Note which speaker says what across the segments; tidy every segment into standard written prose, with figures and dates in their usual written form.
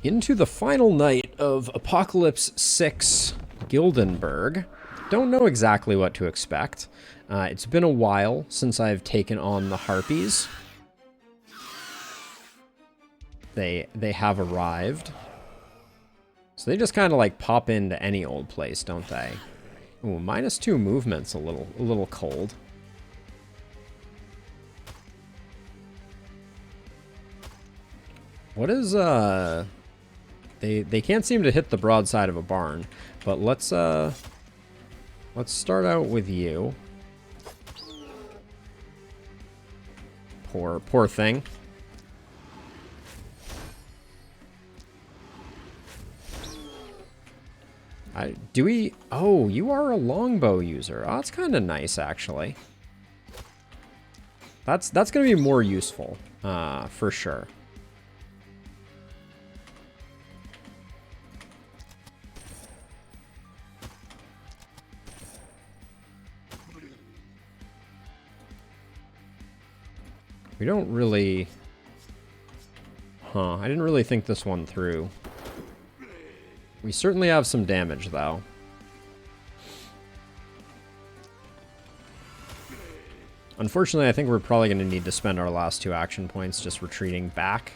Speaker 1: Into the final night of Apocalypse 6 Gildenberg. Don't know exactly what to expect. It's been a while since I've taken on the Harpies. They have arrived. So they just kind of like pop into any old place, don't they? Ooh, -2 movement's a little cold. What is They can't seem to hit the broadside of a barn, but let's start out with you. Poor thing. Oh, you are a longbow user. Oh, that's kind of nice, actually. That's going to be more useful, for sure. We don't really... I didn't really think this one through. We certainly have some damage, though. Unfortunately, I think we're probably going to need to spend our last 2 action points just retreating back.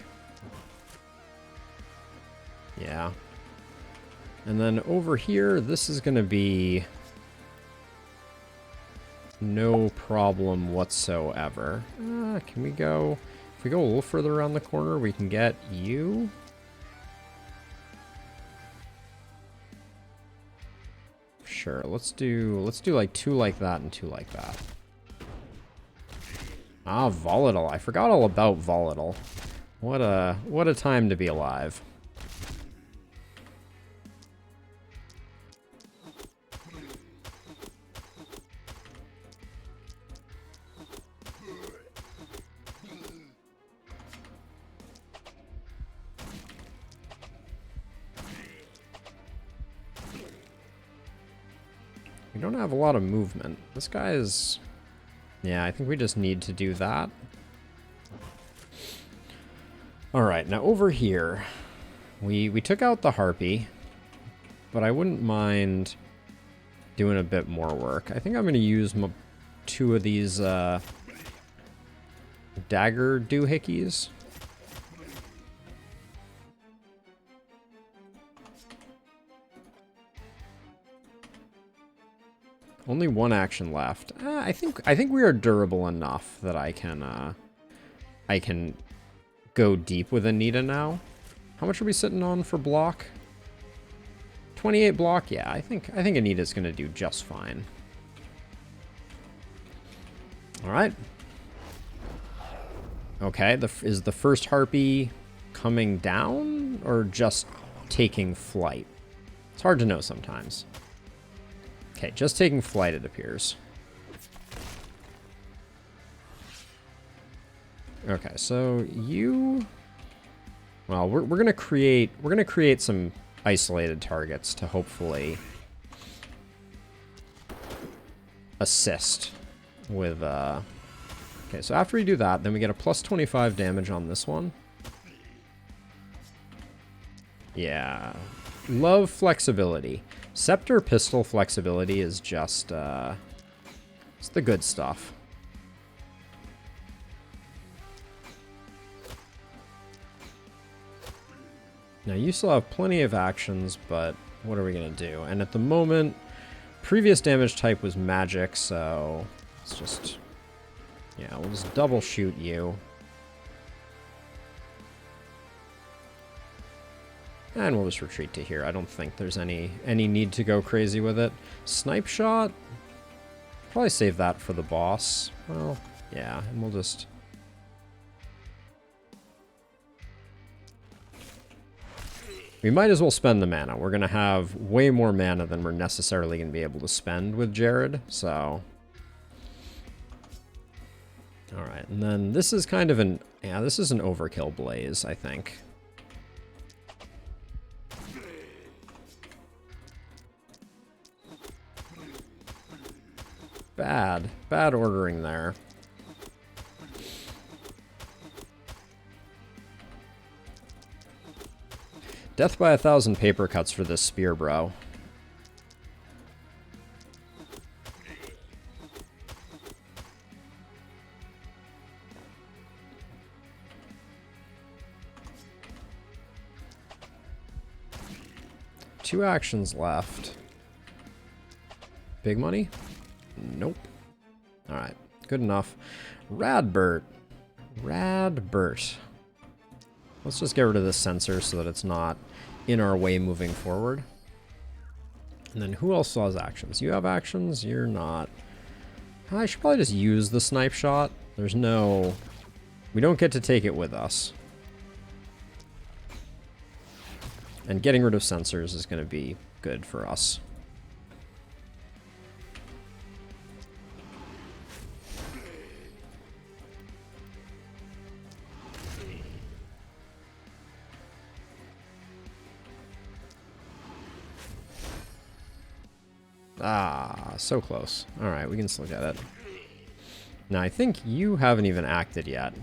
Speaker 1: Yeah. And then over here, this is going to be... no problem whatsoever. Can we go... If we go a little further around the corner, we can get you. Sure, let's do like 2 like that and 2 like that. Ah, volatile. I forgot all about volatile. What a time to be alive. We don't have a lot of movement. This guy is... Yeah, I think we just need to do that. Alright, now over here, we took out the Harpy, but I wouldn't mind doing a bit more work. I think I'm going to use 2 of these dagger doohickeys. Only 1 action left. I think we are durable enough that I can go deep with Anita now. How much are we sitting on for block? 28 block. Yeah, I think Anita's gonna do just fine. All right. Okay. Is the first Harpy coming down or just taking flight? It's hard to know sometimes. Okay, just taking flight, it appears. Okay, so you... Well, we're gonna create some isolated targets to hopefully assist with Okay, so after we do that, then we get a plus 25 damage on this one. Yeah. Love flexibility. Scepter pistol flexibility is just, it's the good stuff. Now, you still have plenty of actions, but what are we going to do? And at the moment, previous damage type was magic, so it's just... Yeah, we'll just double shoot you. And we'll just retreat to here. I don't think there's any need to go crazy with it. Snipe shot? Probably save that for the boss. Well, yeah, and we'll just... We might as well spend the mana. We're going to have way more mana than we're necessarily going to be able to spend with Jared, so... Alright, and then this is kind of an... Yeah, this is an overkill blaze, I think. Bad ordering there. Death by 1,000 paper cuts for this spear, bro. Two actions left. Big money? Nope. Alright, good enough. Radbert. Radbert. Let's just get rid of this sensor so that it's not in our way moving forward. And then who else has actions? You have actions? You're not. I should probably just use the snipe shot. There's no... We don't get to take it with us. And getting rid of sensors is going to be good for us. Ah, so close. Alright, we can still get it. Now, I think you haven't even acted yet.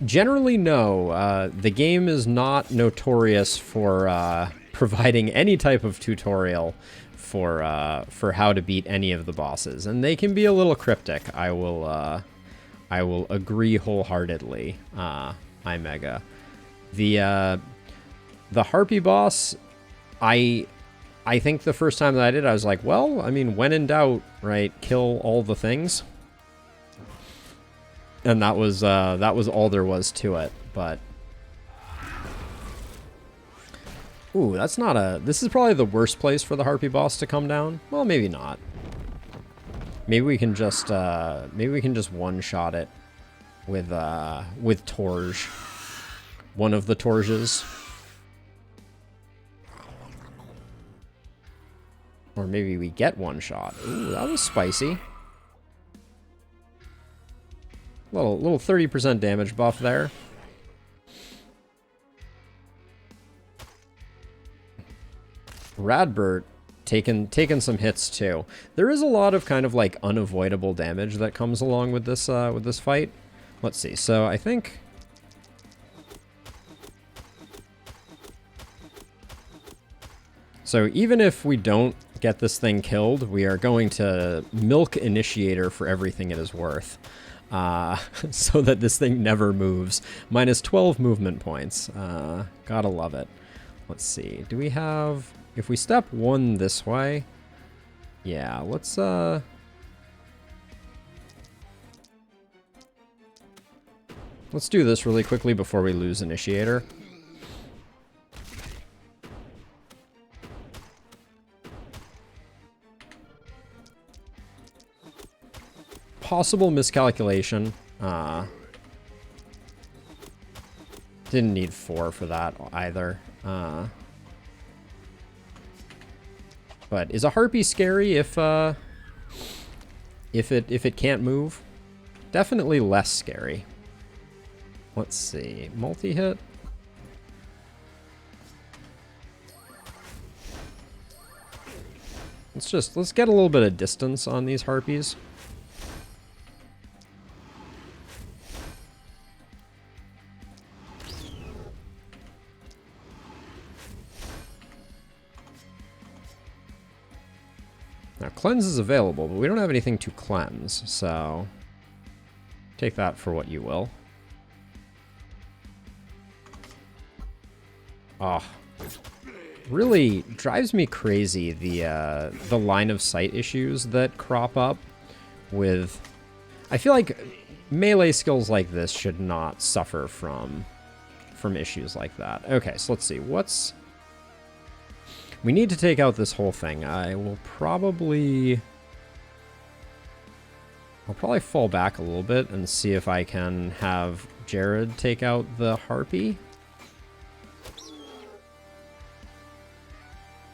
Speaker 1: Generally, no. The game is not notorious for providing any type of tutorial for how to beat any of the bosses, and they can be a little cryptic. I will agree wholeheartedly. iMega. The Harpy boss, I think the first time that I did, I was like, well, I mean, when in doubt, right, kill all the things. And that was all there was to it, but... Ooh, that's not a... This is probably the worst place for the Harpy boss to come down. Well, maybe not. Maybe we can just one-shot it with Torge. One of the Torges. Or maybe we get one shot. Ooh, that was spicy. Little 30% damage buff there. Radbert taking some hits too. There is a lot of kind of like unavoidable damage that comes along with this fight. Let's see. So I think so even if we don't get this thing killed, we are going to milk Initiator for everything it is worth. So that this thing never moves. Minus 12 movement points. Gotta love it. Let's see. Do we have... If we step one this way... Yeah, let's do this really quickly before we lose Initiator. Possible miscalculation. Didn't need 4 for that either. But is a Harpy scary if it can't move? Definitely less scary. Let's see. Multi-hit. Let's get a little bit of distance on these Harpies. Now, cleanse is available, but we don't have anything to cleanse, so take that for what you will. Oh, really drives me crazy the line of sight issues that crop up with... I feel like melee skills like this should not suffer from issues like that. Okay, so let's see. We need to take out this whole thing. I'll probably fall back a little bit and see if I can have Jared take out the Harpy.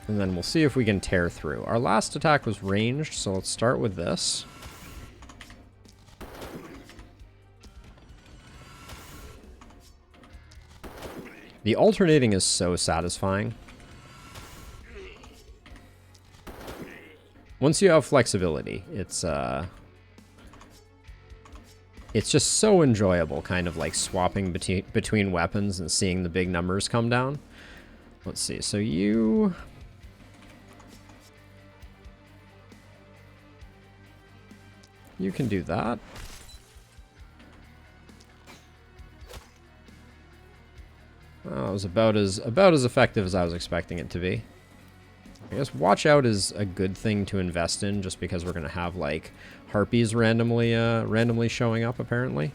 Speaker 1: And then we'll see if we can tear through. Our last attack was ranged, so let's start with this. The alternating is so satisfying. Once you have flexibility, it's it's just so enjoyable, kind of like swapping between weapons and seeing the big numbers come down. Let's see, so you can do that. Well, it was about as effective as I was expecting it to be. I guess watch out is a good thing to invest in, just because we're gonna have like harpies randomly showing up apparently.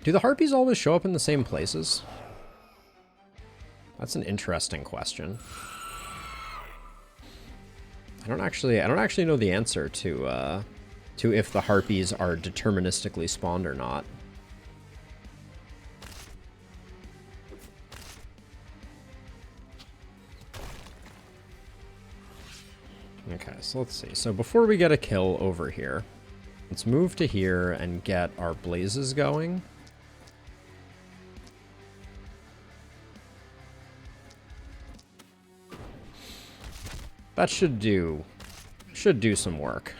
Speaker 1: Do the harpies always show up in the same places? That's an interesting question. I don't actually know the answer to if the harpies are deterministically spawned or not. Okay, so let's see. So before we get a kill over here, let's move to here and get our blazes going. That should do some work.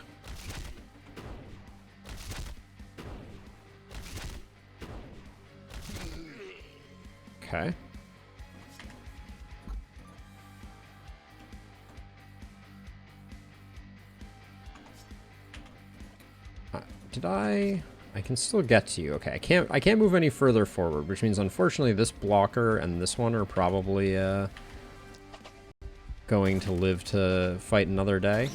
Speaker 1: Okay. I can still get to you. Okay, I can't move any further forward, which means unfortunately this blocker and this one are probably going to live to fight another day.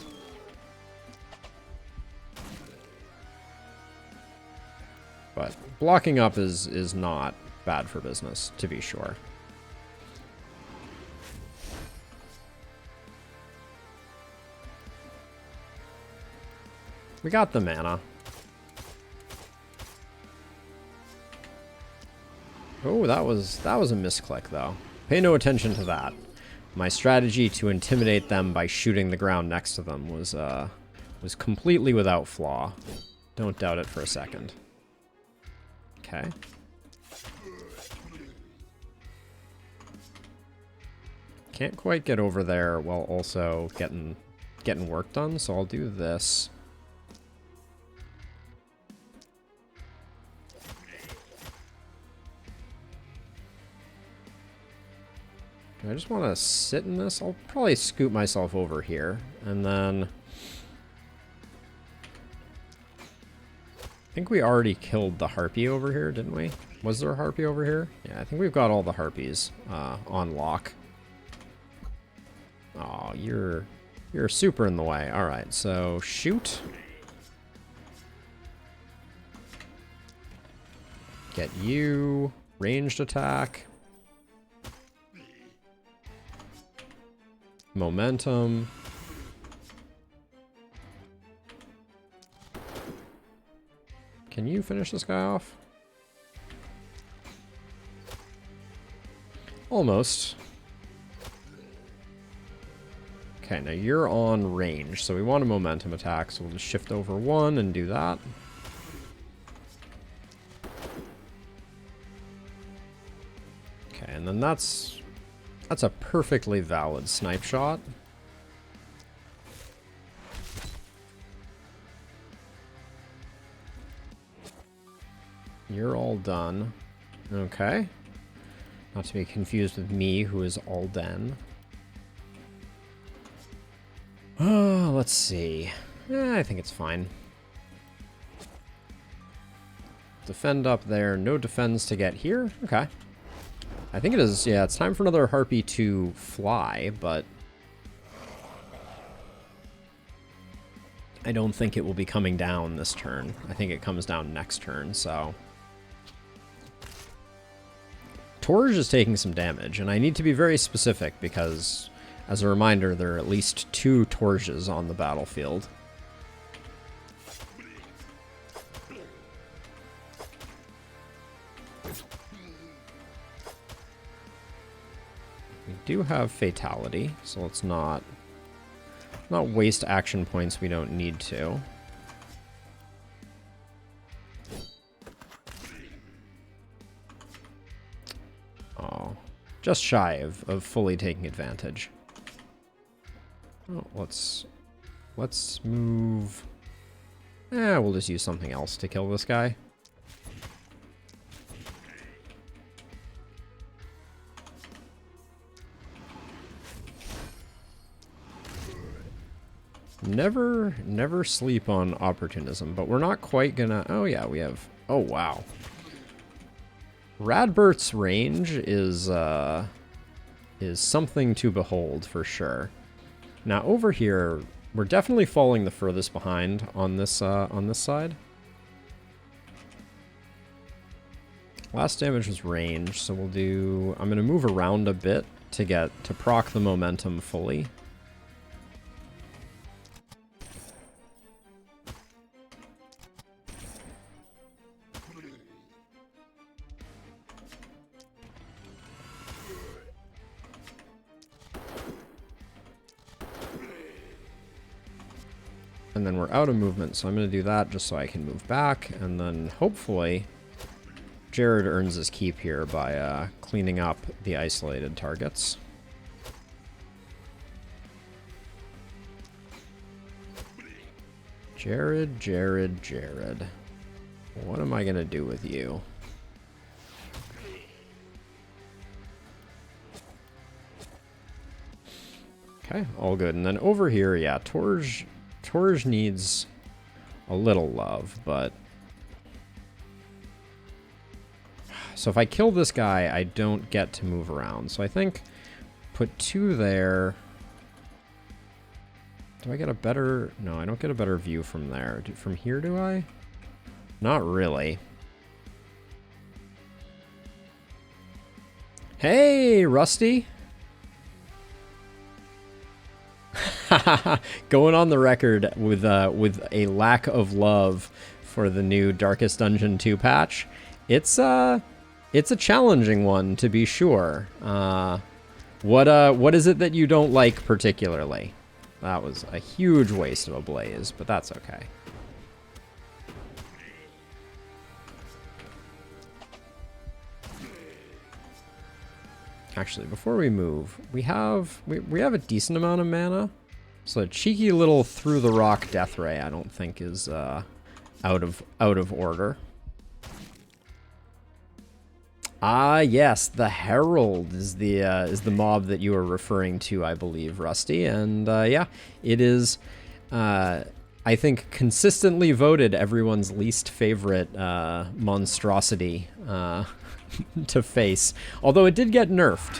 Speaker 1: But blocking up is not bad for business, to be sure. We got the mana. Oh, that was a misclick though. Pay no attention to that. My strategy to intimidate them by shooting the ground next to them was completely without flaw. Don't doubt it for a second. Okay. Can't quite get over there while also getting work done, so I'll do this. Do I just want to sit in this? I'll probably scoot myself over here, and then I think we already killed the harpy over here, didn't we? Was there a harpy over here? Yeah, I think we've got all the harpies on lock. Oh, you're super in the way. All right, so shoot. Get you. Ranged attack. Momentum. Can you finish this guy off? Almost. Okay, now you're on range, so we want a momentum attack, so we'll just shift over one and do that. Okay, and then that's a perfectly valid snipe shot. You're all done. Okay. Not to be confused with me, who is all done. Oh, let's see. I think it's fine. Defend up there. No defends to get here. Okay. I think it is, yeah, it's time for another harpy to fly, but I don't think it will be coming down this turn. I think it comes down next turn, so. Torge is taking some damage, and I need to be very specific because, as a reminder, there are at least 2 Torges on the battlefield. We do have Fatality, so let's not waste action points we don't need to. just shy of fully taking advantage. Oh, let's move. We'll just use something else to kill this guy. Never sleep on opportunism, but we're not quite gonna... Oh yeah, we have... Oh wow. Radbert's range is something to behold for sure. Now over here, we're definitely falling the furthest behind on this side. Last damage was range, so we'll do... I'm gonna move around a bit to proc the momentum fully. And then we're out of movement, so I'm going to do that just so I can move back. And then hopefully Jared earns his keep here by cleaning up the isolated targets. Jared. What am I going to do with you? Okay, all good. And then over here, yeah, Torge needs a little love, but... So if I kill this guy, I don't get to move around. So I think put 2 there. Do I get a better... No, I don't get a better view from there. From here, do I? Not really. Hey, Rusty! Going on the record with a lack of love for the new Darkest Dungeon 2 patch. It's a challenging one, to be sure. What is it that you don't like particularly? That was a huge waste of a blaze, but that's okay. Actually, before we move, we have a decent amount of mana. So a cheeky little through the rock death ray I don't think is out of order. Ah yes, the Herald is the mob that you are referring to, I believe, Rusty. And yeah, it is I think consistently voted everyone's least favorite monstrosity to face. Although it did get nerfed.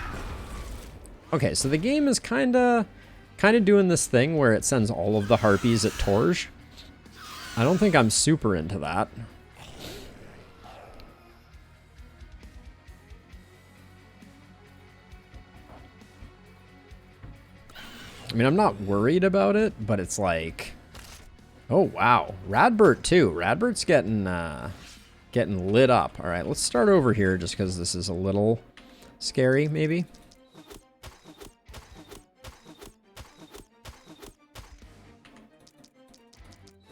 Speaker 1: Okay, so the game is kinda doing this thing where it sends all of the Harpies at Torge. I don't think I'm super into that. I mean, I'm not worried about it, but it's like... Oh, wow. Radbert, too. Radbert's getting lit up. All right, let's start over here just because this is a little scary, maybe.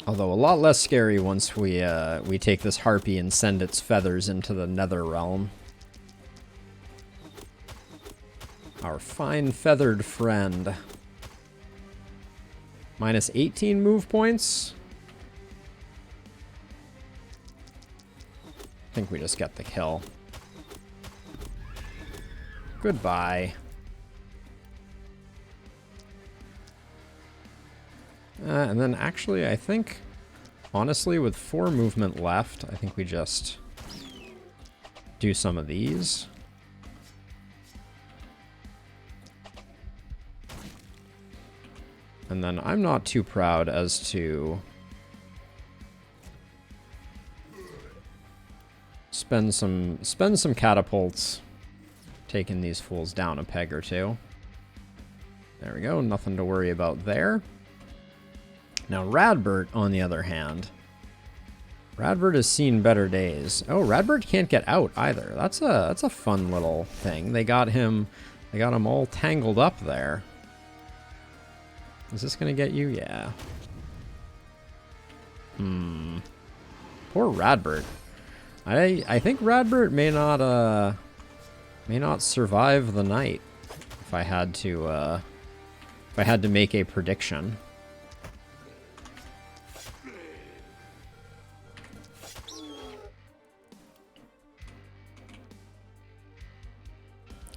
Speaker 1: Although a lot less scary once we take this Harpy and send its feathers into the Nether Realm. Our fine feathered friend. Minus 18 move points. I think we just get the kill. Goodbye. And then actually, I think, honestly, with 4 movement left, I think we just do some of these. And then I'm not too proud as to spend some catapults taking these fools down a peg or two. There we go, nothing to worry about there. Now Radbert, on the other hand, Radbert has seen better days. Oh, Radbert can't get out either. That's a fun little thing. They got him all tangled up there. Is this gonna get you? Yeah. Poor Radbert. I think Radbert may may not survive the night if I had to make a prediction.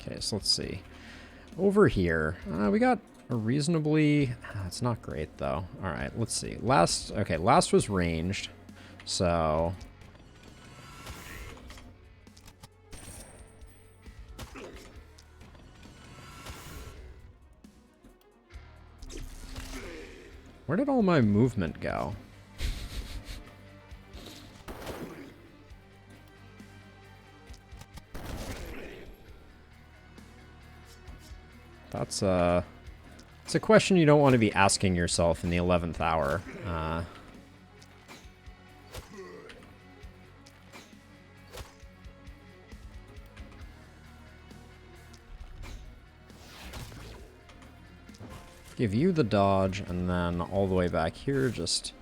Speaker 1: Okay, so let's see. Over here, we got a reasonably... it's not great, though. All right, let's see. Last was ranged, so... Where did all my movement go? It's a question you don't want to be asking yourself in the 11th hour. Give you the dodge, and then all the way back here, just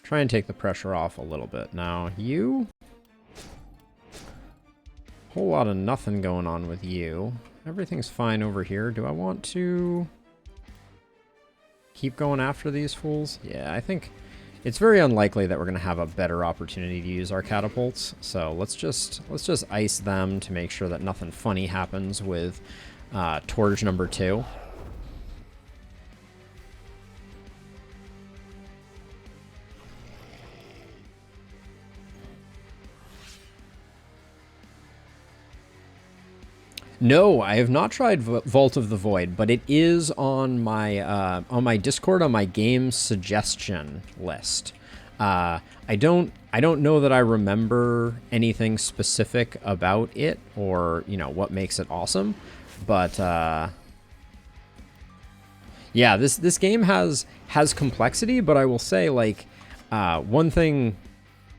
Speaker 1: try and take the pressure off a little bit. Now, you... Whole lot of nothing going on with you. Everything's fine over here. Do I want to keep going after these fools? Yeah, I think it's very unlikely that we're going to have a better opportunity to use our catapults. So let's just ice them to make sure that nothing funny happens with Torge number 2. No, I have not tried Vault of the Void, but it is on my Discord, on my game suggestion list. I don't know that I remember anything specific about it, or what makes it awesome, but yeah, this game has complexity. But I will say, like, one thing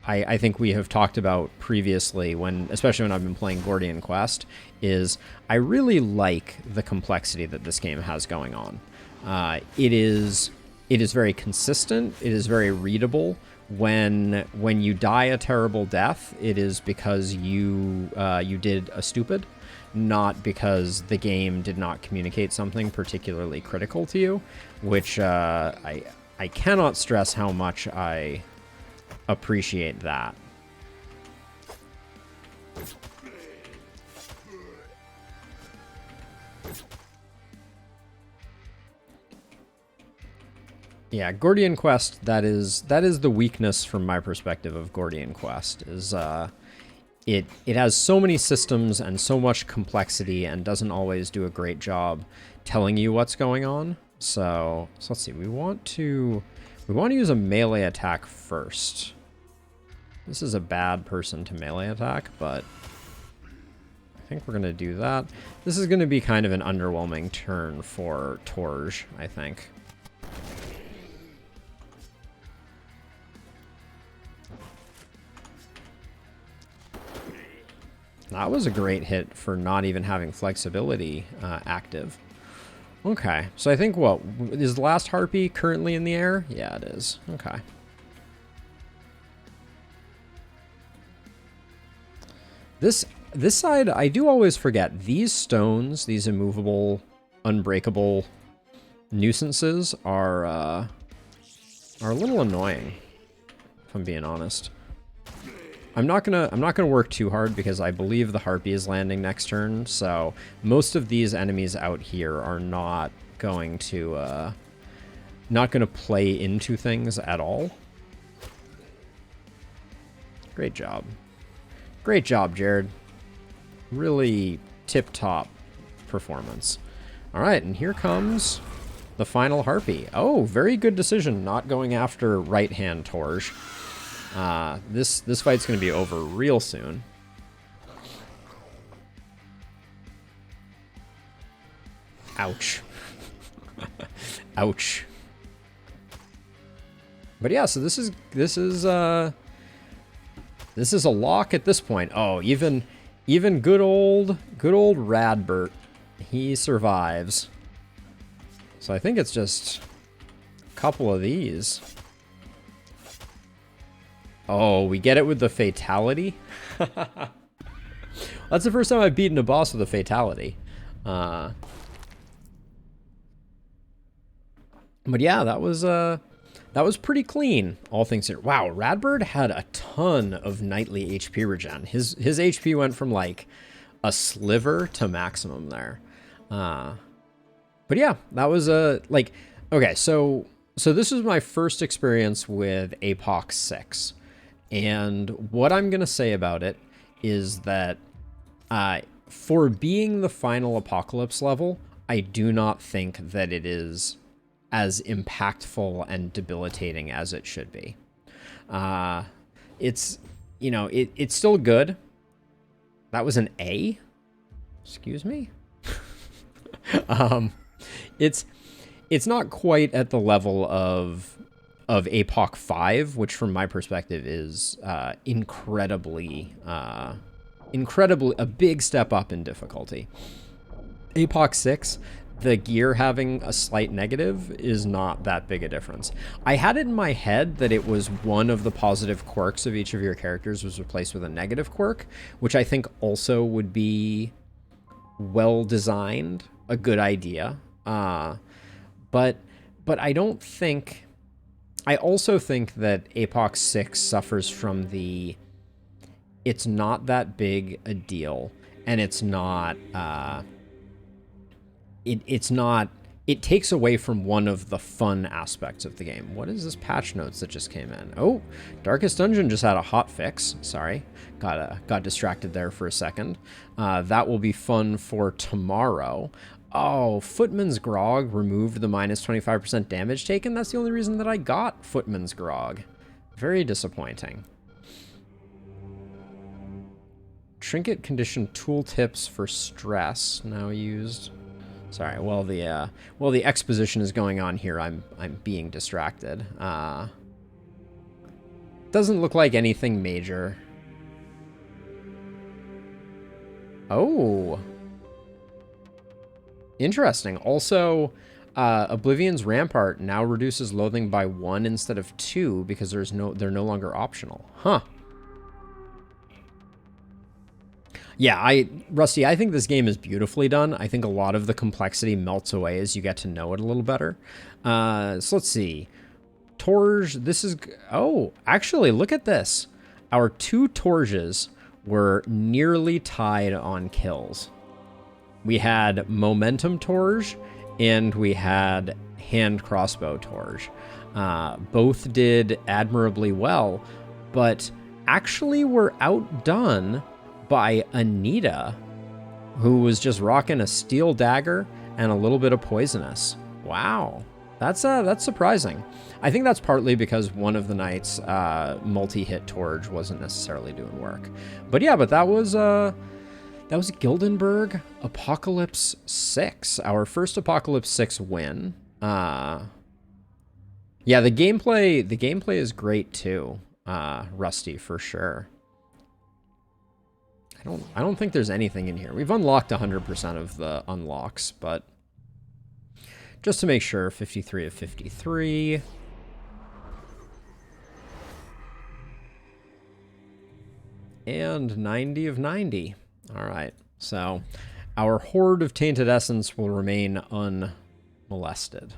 Speaker 1: I think we have talked about previously, especially when I've been playing Gordian Quest, is I really like the complexity that this game has going on. It is very consistent. It is very readable. When you die a terrible death, it is because you did a stupid, not because the game did not communicate something particularly critical to you, which I cannot stress how much I appreciate that. Yeah, Gordian Quest, that is the weakness from my perspective of Gordian Quest, is it has so many systems and so much complexity and doesn't always do a great job telling you what's going on. So let's see, we want to use a melee attack first. This is a bad person to melee attack, but I think we're going to do that. This is going to be kind of an underwhelming turn for Torge, I think. That was a great hit for not even having flexibility active. Okay, so I think what is the last Harpy currently in the air? Yeah, it is. Okay. This side, I do always forget. These stones, these immovable, unbreakable nuisances are a little annoying, if I'm being honest. I'm not gonna work too hard because I believe the Harpy is landing next turn, so most of these enemies out here are not going to play into things at all. Great job. Great job, Jared. Really tip-top performance. All right, and here comes the final Harpy. Oh, very good decision not going after right-hand Torge. This fight's going to be over real soon. Ouch. Ouch. But yeah, so this is a lock at this point. Oh, even good old Radbert, he survives. So I think it's just a couple of these. Oh, we get it with the fatality? That's the first time I've beaten a boss with a fatality. But yeah, that was pretty clean, all things considered. Wow, Radbird had a ton of nightly HP regen. His HP went from like a sliver to maximum there. But yeah, that was like, okay, so this was my first experience with APOC 6. And what I'm going to say about it is that for being the final Apocalypse level, I do not think that it is as impactful and debilitating as it should be. It's, you know, it's still good. That was an A? Excuse me? It's not quite at the level of APOC 5, which from my perspective is incredibly a big step up in difficulty. APOC 6, the gear having a slight negative is not that big a difference. I had it in my head that it was one of the positive quirks of each of your characters was replaced with a negative quirk, which I think also would be well designed, a good idea. But I don't think... I also think that APOC 6 suffers from the... It's not that big a deal, and it's not... It's not... It takes away from one of the fun aspects of the game. What is this patch notes that just came in? Oh, Darkest Dungeon just had a hot fix. Sorry. Got distracted there for a second. That will be fun for tomorrow. Oh, Footman's Grog removed the minus 25% damage taken. That's the only reason that I got Footman's Grog. Very disappointing. Trinket condition tooltips for stress now used. Sorry, while the exposition is going on here, I'm being distracted. Doesn't look like anything major. Oh. Interesting. Also, Oblivion's Rampart now reduces loathing by 1 instead of 2 because they're no longer optional. Huh. Yeah, Rusty, I think this game is beautifully done. I think a lot of the complexity melts away as you get to know it a little better. So let's see. Torge, this is... Oh, actually, look at this. Our 2 Torges were nearly tied on kills. We had Momentum Torge, and we had Hand Crossbow Torge. Both did admirably well, but actually were outdone by Anita, who was just rocking a steel dagger and a little bit of poisonous. Wow, that's surprising. I think that's partly because one of the knights' multi-hit Torge wasn't necessarily doing work. But yeah, but that was Gildenberg Apocalypse 6, our first Apocalypse 6 win. Yeah, the gameplay is great too, Rusty, for sure. I don't think there's anything in here. We've unlocked 100% of the unlocks, but just to make sure, 53 of 53. And 90 of 90. All right, so our hoard of tainted essence will remain unmolested.